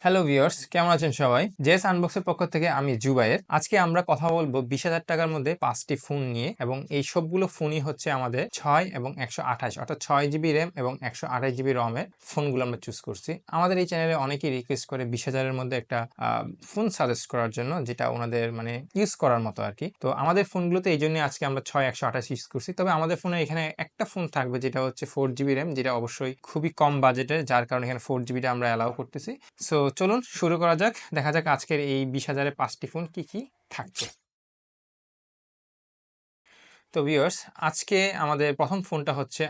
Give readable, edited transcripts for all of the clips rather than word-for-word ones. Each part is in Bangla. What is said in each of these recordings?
হ্যালো ভিউয়ার্স, কেমন আছেন সবাই? জেস আনবক্সের পক্ষ থেকে আমি জুবায়ের। আজকে আমরা কথা বলবো 20,000 টাকার মধ্যে 5টি ফোন নিয়ে, এবং এই সবগুলো ফোনই হচ্ছে আমাদের 6 এবং 128 অর্থাৎ 6 জিবি র্যাম এবং 128 জিবি রমের ফোনগুলো আমরা চুজ করছি। আমাদের এই চ্যানেলে অনেকেই রিকোয়েস্ট করে 20,000 এর মধ্যে একটা ফোন সাজেস্ট করার জন্য, যেটা ওনাদের মানে ইউজ করার মতো আর কি। তো আমাদের ফোনগুলোতে এই জন্য আজকে আমরা 6 128 ইউজ করছি। তবে আমাদের ফোনে এখানে একটা ফোন থাকবে যেটা হচ্ছে 4 জিবি র্যাম, যেটা অবশ্যই খুবই কম বাজেটের, যার কারণে এখানে 4 জিবিটা আমরা অ্যালাউ করতেছি। সো চলুন শুরু করা যাক। দেখা যাক আজকের এই 20,000-এ 5টি ফোন কি কি থাকছে। তো ভিউয়ার্স, আজকে আমাদের প্রথম ফোনটা হচ্ছে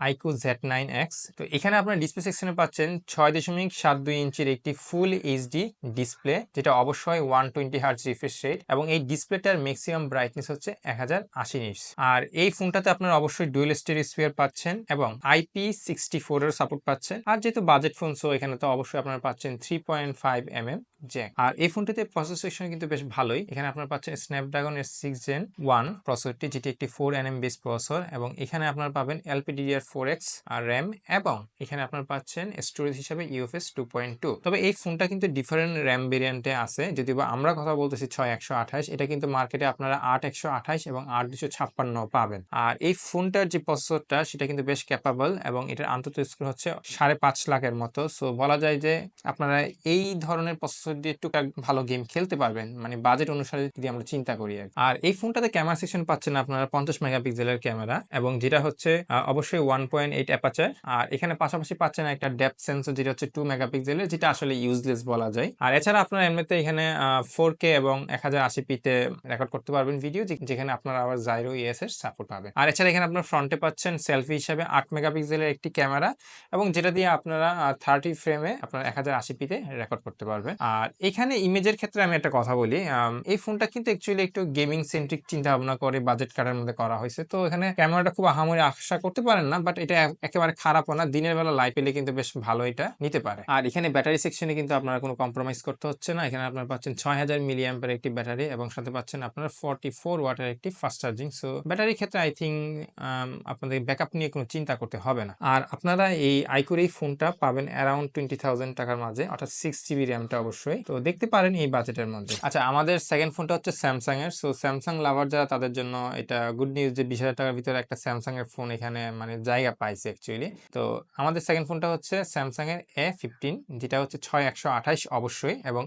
আইকিউ Z9X। তো এখানে আপনার ডিসপ্লে সেকশনে পাচ্ছেন 6.72 ইঞ্চির একটি ফুল এইচডি ডিসপ্লে, যেটা অবশ্যই 120 হার্জ রিফ্রেশ রেট, এবং এই ডিসপ্লেটার ম্যাক্সিমাম ব্রাইটনেস হচ্ছে 1080 নিটস। আর এই ফোনটাতে আপনারা অবশ্যই ডুয়েল স্টেরিও স্পিয়ার পাচ্ছেন এবং IP64 এর সাপোর্ট পাচ্ছেন। আর যেহেতু বাজেট ফোন, সো এখানে তো অবশ্যই আপনারা পাচ্ছেন 3.5mm জ্যাক। আর এই ফোনটিতে প্রসেসর সেকশন কিন্তু বেশ ভালোই। এখানে আপনারা পাচ্ছেন স্ন্যাপড্রাগনের 6 Gen 1 প্রসেসরটি, যেটি একটি 4nm বেস প্রসেসর, এবং এখানে আপনারা পাবেন LPDDR4X আর র্যাম, এবং এখানে আপনারা পাচ্ছেন স্টোরেজ হিসেবে UFS 2.2। তবে এই ফোনটা কিন্তু ডিফারেন্ট র্যাম ভেরিয়েন্টে আছে। যদিও আমরা কথা বলতেছি 6 128, এটা কিন্তু মার্কেটে আপনারা 8 128 এবং 8 256 পাবেন। আর এই ফোনটার যে প্রসেসরটা, সেটা কিন্তু বেশ ক্যাপাবল, এবং এটার আন্তর্জাতিক স্কোর হচ্ছে 5.5 লাখের মতো। সো বলা যায় যে আপনারা এই ধরনের প্রসেসর দিয়ে একটু ভালো গেম খেলতে পারবেন, মানে বাজেট অনুসারে যদি আমরা চিন্তা করি। আর এই ফোনটাতে ক্যামেরা সেকশন পাচ্ছেন আপনারা 50 মেগাপিক্সেলের ক্যামেরা, এবং যেটা হচ্ছে অবশ্যই 1.8 অ্যাপাচার। আর এখানে পাশাপাশি পাচ্ছেন একটা ডেপথ সেন্সর, যেটা হচ্ছে 2 মেগাপিক্সেলের, যেটা আসলে ইউজলেস বলা যায়। আর এছাড়া আপনারা এমনিতে এখানে 4K এবং 1080p তে রেকর্ড করতে পারবেন ভিডিও, যেখানে আপনারা আবার জাইরো ES এর সাপোর্ট পাবেন। আর এছাড়া এখানে আপনার ফ্রন্টে পাচ্ছেন সেলফি হিসাবে 8 মেগাপিক্সেলের একটি ক্যামেরা, এবং যেটা দিয়ে আপনারা 30 ফ্রেমে আপনার 1080p তে রেকর্ড করতে পারবেন। আর এখানে ইমেজের ক্ষেত্রে আমি একটা কথা বলি, এই ফোনটা কিন্তু অ্যাকচুয়ালি একটু গেমিং সেন্ট্রিক চিন্তা ভাবনা করে বাজেট কাটার মধ্যে করা হয়েছে। তো এখানে ক্যামেরাটা খুব আহামরি আশা করতে পারেন না, বাট এটা একেবারে খারাপও না। দিনের বেলা লাইট পেলে কিন্তু বেশ ভালো এটা নিতে পারে। আর এখানে ব্যাটারি সেকশনে কিন্তু আপনারা কোনো কম্প্রোমাইজ করতে হচ্ছে না। এখানে আপনারা পাচ্ছেন 6000 মিলিঅ্যাম্পের একটি ব্যাটারি, এবং সাথে পাচ্ছেন আপনার 44 ওয়াটের একটি ফাস্ট চার্জিং। সো ব্যাটারির ক্ষেত্রে আই থিঙ্ক আপনাদের ব্যাকআপ নিয়ে কোনো চিন্তা করতে হবে না। আর আপনারা এই আইকিউর এই ফোনটা পাবেন অ্যারাউন্ড 20,000 টাকার মাঝে, অর্থাৎ 6 জিবি র্যামটা অবশ্যই তো দেখতে পারেন এই বাজেটের মধ্যে। আচ্ছা, আমাদের সেকেন্ড ফোনটা হচ্ছে স্যামসাং এর। সো স্যামসাং লাভার যারা, তাদের জন্য এটা গুড নিউজ যে 20,000 টাকার ভিতরে একটা স্যামসাং এর ফোন এখানে মানে জায়গা পাইছে অ্যাকচুয়ালি। তো আমাদের সেকেন্ড ফোনটা হচ্ছে স্যামসাং এর A15, যেটা হচ্ছে 6 128 অবশ্যই, এবং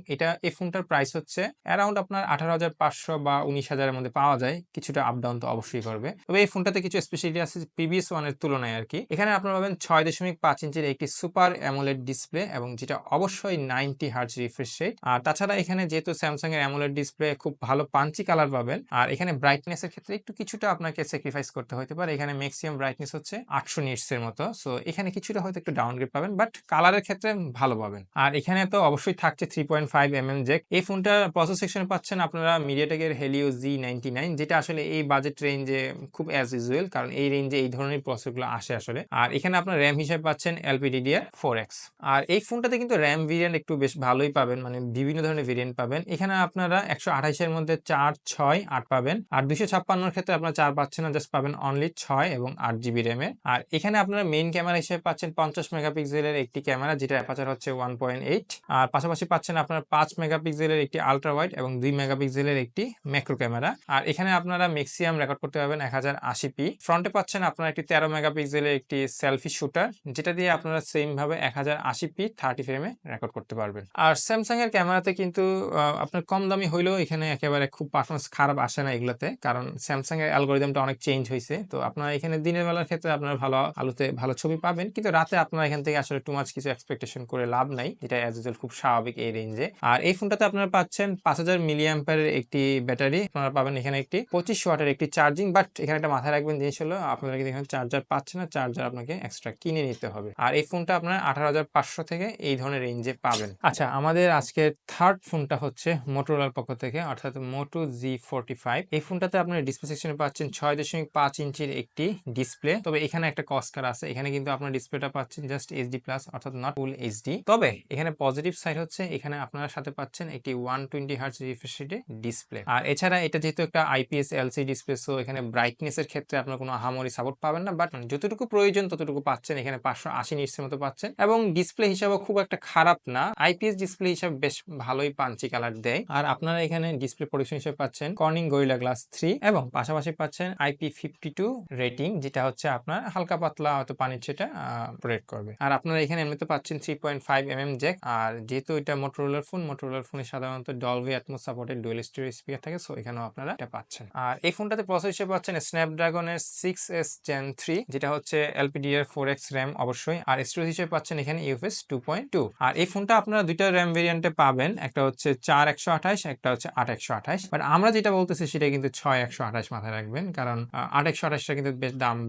এই ফোনটার প্রাইস হচ্ছে অ্যারাউন্ড আপনার 18,500 বা 19,000 এর মধ্যে পাওয়া যায়। কিছুটা আপ ডাউন তো অবশ্যই করবে। তবে এই ফোনটাতে কিছু স্পেশালিটি আছে প্রিভিয়াস ওয়ানের তুলনায় আর কি। এখানে আপনারা পাবেন 6.5 ইঞ্চির একটি সুপার অ্যামোলেড ডিসপ্লে, এবং যেটা অবশ্যই 90 হার্জ রিফ্রেশ রেট। আর তাছাড়া এখানে যেহেতু স্যামসাং এর অ্যামোলেড ডিসপ্লে, খুব ভালো পাঞ্চি কালার পাবেন। আর এখানে ব্রাইটনেস এর ক্ষেত্রে কিছুটা আপনাকে স্যাক্রিফাইস করতে হতে পারে। এখানে ম্যাক্সিমাম ব্রাইটনেস হচ্ছে 800 নিটস এর মতো। সো এখানে কিছুটা হয়তো একটু ডাউনগ্রেড পাবেন, বাট কালারের ক্ষেত্রে ভালো পাবেন। আর এখানে তো অবশ্যই থাকছে 3.5mm জ্যাক। এই ফোনটা প্রসেসর সেকশনে পাচ্ছেন আপনারা মিডিয়াটেকের হেলিও Z99, যেটা আসলে এই বাজেট রেঞ্জে খুব অ্যাজ ইউজুয়াল, কারণ এই রেঞ্জে এই ধরনের প্রসেসরগুলো আসে আসলে। আর এখানে আপনার র্যাম হিসেবে পাচ্ছেন LPDDR4X। আর এই ফোনটাতে কিন্তু র্যাম ভেরিয়েন্ট একটু বেশ ভালোই পাবেন, মানে বিভিন্ন ধরনের ভেরিয়েন্ট পাবেন। এখানে আপনারা 128 এর মধ্যে 4 6 8 পাবেন, আর 256 এর ক্ষেত্রে আপনারা 4 পাচ্ছেন না, জাস্ট পাবেন অনলি 6 এবং 8 জিবি র্যামের। আর এখানে আপনারা মেইন ক্যামেরা হিসেবে পাচ্ছেন 50 মেগাপিক্সেলের একটি ক্যামেরা, যেটা অ্যাপাচার হচ্ছে 1.8। আর পাশাপাশি পাচ্ছেন আপনার 5 মেগাপিক্সেলের একটি আলট্রা ওয়াইড এবং 2 মেগাপিক্সেলের একটি ম্যাক্রো ক্যামেরা। আর এখানে আপনারা ম্যাক্সিমাম রেকর্ড করতে পারবেন 1080p। ফ্রন্টে পাচ্ছেন আপনারা একটি 13 মেগাপিক্সেলের একটি সেলফি শুটার, যেটা দিয়ে আপনারা সেম ভাবে 1080p 30 ফ্রেমে রেকর্ড করতে পারবেন। আর স্যামসাং এর ক্যামেরাতে কিন্তু আপনার কম দামি হইলেও এখানে একেবারে খুব পারফরমেন্স খারাপ আসে না এগুলাতে, কারণ স্যামসাং এর অ্যালগরিদমটা অনেক চেঞ্জ হয়েছে। তো আপনারা এখানে দিনের বেলার ক্ষেত্রে আপনারা ভালো আলোতে ভালো ছবি পাবেন, কিন্তু রাতে আপনারা এখান থেকে আসলে টু মাচ কিছু এক্সপেকটেশন করে লাভ নাই, যেটা অ্যাজ ইউজুয়াল খুব স্বাভাবিক এই রেঞ্জে। আর এই ফোনটাতে আপনারা পাচ্ছেন 5000 মিলিঅ্যাম্পিয়ারের একটি ব্যাটারি, আপনারা পাবেন এখানে একটি 25 ওয়াটের একটি চার্জিং। বাট এখানে একটা মাথায় রাখবেন জিনিস হলো, আপনারা কিন্তু এখানে চার্জার পাচ্ছেন না, চার্জার আপনাকে এক্সট্রা কিনে নিতে হবে। আর এই ফোনটা আপনারা 18,500 থেকে এই ধরনের রেঞ্জে পাবেন। আচ্ছা, আমাদের আজকের থার্ড ফোনটা হচ্ছে মোটোরোলার পক্ষ থেকে, অর্থাৎ মোটো G45। এই ফোনটাতে আপনার ডিসপ্লে সেকশনে পাচ্ছেন 6.5 ইঞ্চির একটি ডিসপ্লে। তবে এখানে একটা কস্কার আছে, এখানে কিন্তু আপনার ডিসপ্লেটা পাচ্ছেন জাস্ট এইচডি প্লাস, অর্থাৎ নট ফুল এইচডি। তবে এখানে পজিটিভ সাইড হচ্ছে এখানে আপনারা সাথে পাচ্ছেন একটি 120 হার্টজ রিফ্রেশ রেটে ডিসপ্লে। আর এছাড়া এটা যেহেতু একটা আইপিএস এলসিডি ডিসপ্লে, সো এখানে ব্রাইটনেস এর ক্ষেত্রে আপনার কোনো আহামরি সাপোর্ট পাবেন না, বাট যতটুকু প্রয়োজন ততটুকু পাচ্ছেন। এখানে 580 নিটসের মতো পাচ্ছেন এবং ডিসপ্লে হিসাবে খুব একটা খারাপ না, আইপিএস ডিসপ্লে হিসাবে বেশ ভালোই পাঞ্চি কালার দেয়। আর আপনারা এখানে ডিসপ্লে প্রোটেকশন হিসেবে পাচ্ছেন কর্নিং গরিলা গ্লাস 3 এবং পাশাপাশি পাচ্ছেন IP52 রেটিং, যেটা হচ্ছে আপনার হালকা পাতলা হয়তো পানির ছেটা প্রোটেক্ট করবে। আর আপনারা এখানে এমনিতে পাচ্ছেন 3.5 জ্যাক। আর যেহেতু এটা মোটোরোলার ফোনে সাধারণত Dolby atoms supported dual stereo speaker থাকে, সো এখানেও আপনারা এটা পাচ্ছেন। আর এই ফোনটাতে প্রসেসর হিসেবে পাচ্ছেন স্ন্যাপড্রাগনের 6S Gen 3, যেটা হচ্ছে LPDDR4X RAM অবশ্যই। আর স্টোরেজ হিসেবে পাচ্ছেন এখানে UFS 2.2। আর এই ফোনটা আপনারা দুইটা RAM ভেরিয়েন্টে পাবেন, একটা হচ্ছে 4 128, একটা হচ্ছে 8 128। বাট আমরা যেটা বলতেছি সেটা কিন্তু 6 128 মাথায় রাখবেন, কারণ 8 128টা কিন্তু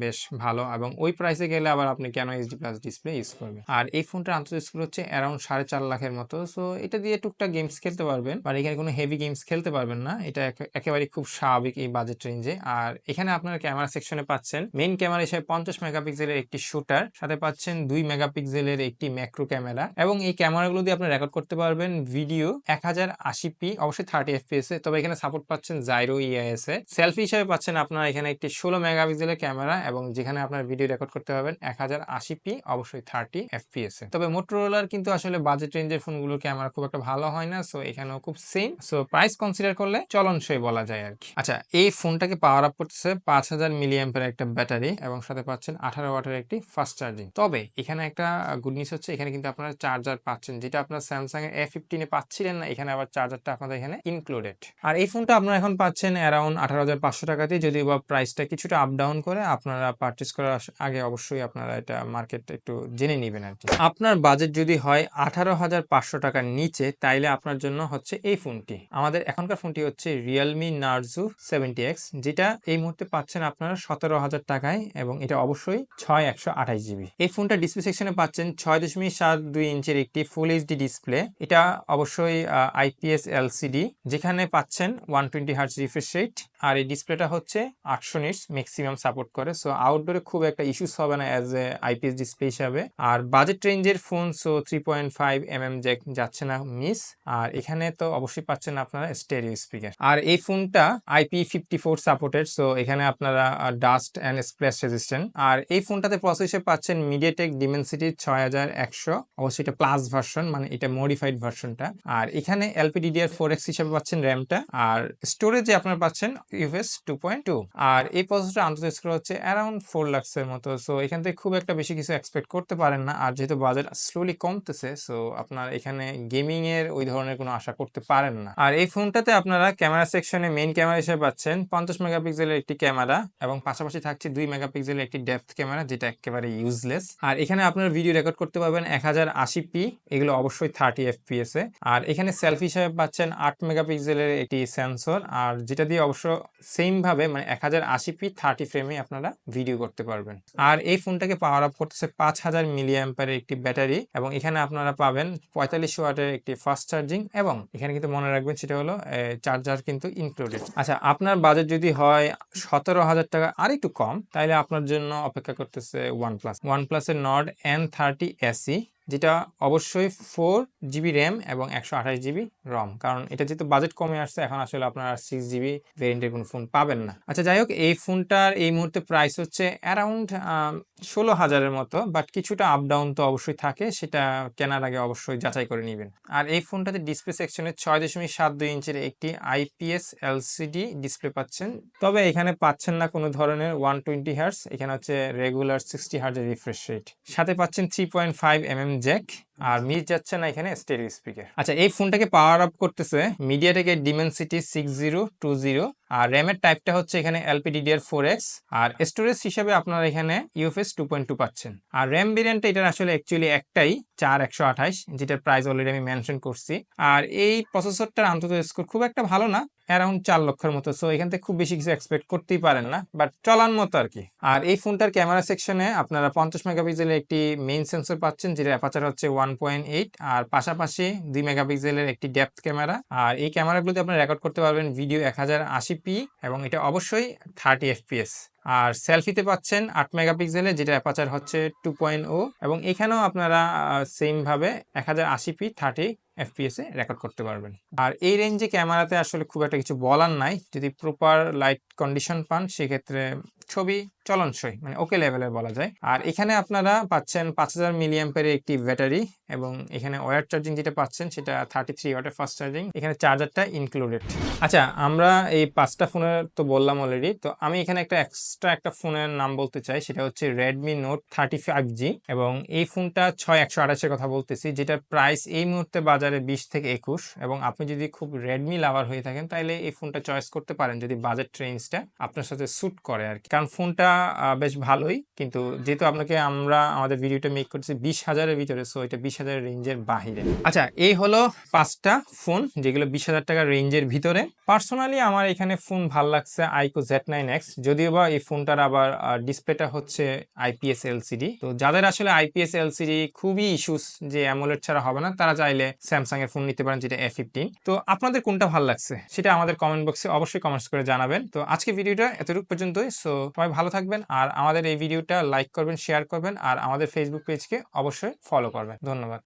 বেশ ভালো এবং ওই প্রাইসে গেলে আবার আপনি কেন এইচডি প্লাস ডিসপ্লে ইউজ করবেন। আর এই ফোনটার আন্তর্জাতিক স্কোর হচ্ছে অ্যারাউন্ড 4.5 লাখের মতো, সো এটা দিয়ে টুকটাক গেমস খেলতে পারবেন, আর এখানে কোনো হেভি গেমস খেলতে পারবেন না। এটা একেবারে খুব স্বাভাবিক এই বাজেট রেঞ্জে। আর এখানে আপনারা ক্যামেরা সেকশনে পাচ্ছেন মেইন ক্যামেরা হিসেবে 50 মেগাপিক্সেলের একটি শুটার, সাথে পাচ্ছেন 2 মেগাপিক্সেলের একটি ম্যাক্রো ক্যামেরা এবং এই ক্যামেরাগুলো দিয়ে আপনি রেকর্ড করতে পারবেন ভিডিও 1080p, অবশ্যই 30 fps এ। তবে এখানে সাপোর্ট পাচ্ছেন জাইরো ইআইএস এ। সেলফি হিসেবে পাচ্ছেন আপনারা এখানে একটি 16 মেগাপিক্সেলের ক্যামেরা এবং যেখানে আপনার ভিডিও রেকর্ড করতে পারবেন 1080p, অবশ্যই 30 fps এ। তবে মোটোরোলার কিন্তু আসলে বাজেট রেঞ্জের ফোনগুলোর ক্যামেরা খুব একটা ভালো হয় না, সো এখানেও খুব সেম। সো প্রাইস কনসিডার করলে চলনসই বলা যায় আর কি। আচ্ছা, এই ফোনটাকে পাওয়ার আপ করতেছে 5000 মিলিঅ্যাম্পের একটা ব্যাটারি এবং সাথে পাচ্ছেন 18 ওয়াটের একটি ফাস্ট চার্জিং। তবে এখানে একটা গুড নিউজ হচ্ছে, এখানে কিন্তু আপনারা চার্জার পাচ্ছেন, যেটা আপনার স্যামসাং এর A15 এ পাচ্ছিলেন না, এখানে আবার চার্জারটা আপনাদের এখানে ইনক্লুডেড। আর এই ফোনটা আপনারা এখন পাচ্ছেন অ্যারাউন্ড 18,500 টাকাতে, যদি বা প্রাইসটা কিছুটা আপ ডাউন করে। আপনারা পারচেজ করার আগে অবশ্যই আপনারা এটা মার্কেট একটু জেনে নেবেন আর কি। আপনার বাজেট যদি হয় 18,500 টাকার নিচে, তাইলে আপনার জন্য হচ্ছে এই ফোনটি। আমাদের এখনকার ফোনটি হচ্ছে Realme Narzo 70X, যেটা এই মুহূর্তে পাচ্ছেন আপনারা 17,000 টাকায় এবং এটা অবশ্যই 6 128 জিবি। এই ফোনটা ডিসপ্লে সেকশনে পাচ্ছেন 6.72 ইঞ্চের একটি ফুল এইচডি ডিসপ্লে। এটা অবশ্যই আইপিএস এলসিডি, যেখানে পাচ্ছেন 120 হার্টজ রিফ্রেশ রেট। আর এই ডিসপ্লেটা হচ্ছে 800 নিটস ম্যাক্সিমাম সাপোর্ট করে, সো আউটডোরে খুব একটা ইস্যুস হবে না অ্যাজ এ আইপিএস ডিসপ্লে হিসাবে। আর বাজেট রেঞ্জের ফোন, সো 3.5 জ্যাক যাচ্ছে না মিস। আর এখানে তো অবশ্যই পাচ্ছেন আপনারা স্টেরিও স্পিকার। আর এই ফোনটা IP54 সাপোর্টেড, সো এখানে আপনারা ডাস্ট এন্ড স্প্ল্যাশ রেজিস্ট্যান্ট। আর এই ফোনটাতে প্রসেসর হিসেবে পাচ্ছেন মিডিয়াটেক ডিমেনসিটি 6100, অবশ্যই এটা প্লাস ভার্সন, মানে এটা মডিফাইড ভার্সনটা। আর এখানে LPDDR4X হিসেবে পাচ্ছেন র্যামটা, আর স্টোরেজে আপনারা পাচ্ছেন UFS 2.2। আর এই প্রসেসরটা আন্তর্জাতিক স্কোর হচ্ছে অ্যারাউন্ড 4 লাখের মতো, সো এখান থেকে খুব একটা বেশি কিছু এক্সপেক্ট করতে পারেন না। আর যেহেতু বাজেট স্লোলি কমতেছে, সো আপনার এখানে গেমিং এর ওই ধরনের কোনো আশা করতে পারেন না। আর এই ফোনটাতে আপনারা ক্যামেরা সেকশনে মেইন ক্যামেরা হিসেবে পাচ্ছেন 50 মেগাপিক্সেলের একটি ক্যামেরা এবং পাশাপাশি থাকছে 2 মেগাপিক্সেলের একটি ডেপথ ক্যামেরা, যেটা একেবারে ইউজলেস। আর এখানে আপনারা ভিডিও রেকর্ড করতে পারবেন 1080p, এগুলো অবশ্যই 30 fps এ। আর এখানে সেলফি হিসেবে পাচ্ছেন 8 মেগাপিক্সেলের একটি সেন্সর, আর যেটা দিয়ে অবশ্য সেম ভাবে মানে 1080p 30 ফ্রেমে আপনারা ভিডিও করতে পারবেন। আর এই ফোনটাকে পাওয়ার আপ করতেছে 5000 মিলিঅ্যাম্পের একটি ব্যাটারি এবং এখানে আপনারা পাবেন 45 ওয়াটের একটি ফাস্ট চার্জিং এবং এখানে কিন্তু মনে রাখবেন সেটা হলো চার্জার কিন্তু ইনক্লুডেড। আচ্ছা, আপনার বাজেট যদি হয় 17,000 টাকা আর একটু কম, তাহলে আপনার জন্য অপেক্ষা করতেছে ওয়ানপ্লাসের নর্ড N30 SE, যেটা অবশ্যই 4GB র্যাম এবং 128GB রম, কারণ এটা যেহেতু বাজেট কমে আসছে, এখন আসলে আপনারা 6GB ভেরিয়েন্টের কোনো ফোন পাবেন না। আচ্ছা, যাই হোক, এই ফোনটার এই মুহূর্তে প্রাইস হচ্ছে অ্যারাউন্ড 16,000-এর মতো, বাট কিছুটা আপ ডাউন তো অবশ্যই থাকে, সেটা কেনার আগে অবশ্যই যাচাই করে নেবেন। আর এই ফোনটাতে ডিসপ্লে সেকশনে 6.72 ইঞ্চির একটি আইপিএস এলসিডি ডিসপ্লে পাচ্ছেন, তবে এখানে পাচ্ছেন না কোনো ধরনের 120 হার্টজ, এখানে হচ্ছে রেগুলার 60 হার্টজের রিফ্রেশ রেট। সাথে পাচ্ছেন 3.5 জ্যাক, আর মিস যাচ্ছে না এখানে স্টেরিও স্পিকার। আচ্ছা, এই ফোনটাকে পাওয়ার আপ করতেছে মিডিয়াটেকের ডিমেনসিটি 6020, আর র্যামের টাইপটা হচ্ছে এখানে LPDDR4X, আর স্টোরেজ হিসেবে আপনারা এখানে UFS 2.2 পাচ্ছেন। আর র্যাম ভেরিয়েন্টটা এটার আসলে অ্যাকচুয়ালি একটাই 4 128, যেটার প্রাইস অলরেডি আমি মেনশন করছি। আর এই প্রসেসরটার আন্তর্জাতিক স্কোর খুব একটা ভালো না, অ্যারাউন্ড 4 লক্ষের মতো, সো এখান থেকে খুব বেশি কিছু এক্সপেক্ট করতেই পারেন না, বাট চলার মতো আর কি। আর এই ফোনটার ক্যামেরা সেকশনে আপনারা 50 মেগাপিক্সেলের একটি মেইন সেন্সর পাচ্ছেন, যেটা অ্যাপারচার হচ্ছে 1 1.8 আর পাশাপাশি 2 মেগাপিক্সেলের একটি ডেপথ ক্যামেরা। আর এই ক্যামেরাগুলোতে আপনি রেকর্ড করতে পারবেন ভিডিও 1080p এবং এটা অবশ্যই 30 fps। আর সেলফিতে পাচ্ছেন 8 মেগাপিক্সেলের, যেটা অ্যাপারচার হচ্ছে 2.0 এবং এখানেও আপনারা সেম ভাবে 1080p 30 fps এ রেকর্ড করতে পারবেন। আর এই রেঞ্জে ক্যামেরাতে আসলে খুব একটা কিছু বলার নাই, যদি প্রপার লাইট কন্ডিশন পান সেক্ষেত্রে ছবি চলনসই, মানে ওকে লেভেলের বলা যায়। আর এখানে আপনারা পাচ্ছেন 5000 মিলিঅ্যাম্পিয়ারের একটি ব্যাটারি এবং এখানে ওয়্যার চার্জিং যেটা পাচ্ছেন সেটা 33 ওয়াটের ফাস্ট চার্জিং, এখানে চার্জারটা ইনক্লুডেড। আচ্ছা, আমরা এই 5টা ফোনের তো বললাম অলরেডি, তো আমি এখানে একটা এক্সট্রা একটা ফোনের নাম বলতে চাই, সেটা হচ্ছে Redmi Note 35G এবং এই ফোনটা 6128-এর কথা বলতেছি, যেটার প্রাইস এই মুহূর্তে বাজারে 20 থেকে 21। এবং আপনি যদি খুব রেডমি লাভার হয়ে থাকেন তাহলে এই ফোনটা চয়েস করতে পারেন যদি বাজেট রেঞ্জটা আপনার সাথে স্যুট করে আর কি। কারণ ফোনটা বেশ ভালোই, কিন্তু যেহেতু আপনাকে আমরা আমাদের ভিডিওটা মেক করছি 20,000-এর ভিতরে, সো এটা 20,000 রেঞ্জের বাহিরে। আচ্ছা, এই হলো 5টা ফোন যেগুলো 20,000 টাকার রেঞ্জের ভিতরে। পার্সোনালি আমার এখানে ফোন ভাল লাগছে আইকো Z9X, যদিও বা এই ফোনটার আবার ডিসপ্লেটা হচ্ছে IPS LCD। তো যাদের আসলে IPS LCD খুবই ইস্যুস যে অ্যামোলেড ছাড়া হবে না, তারা চাইলে স্যামসাং এর ফোন নিতে পারেন, যেটা A15। তো আপনাদের কোনটা ভালো লাগছে সেটা আমাদের কমেন্ট বক্সে অবশ্যই কমেন্টস করে জানাবেন। তো আজকে ভিডিওটা এতটুকু পর্যন্তই। সো সবাই ভালো থাকবেন আর আমাদের এই ভিডিওটা লাইক করবেন, শেয়ার করবেন আর আমাদের ফেসবুক পেজকে অবশ্যই ফলো করবেন। ধন্যবাদ।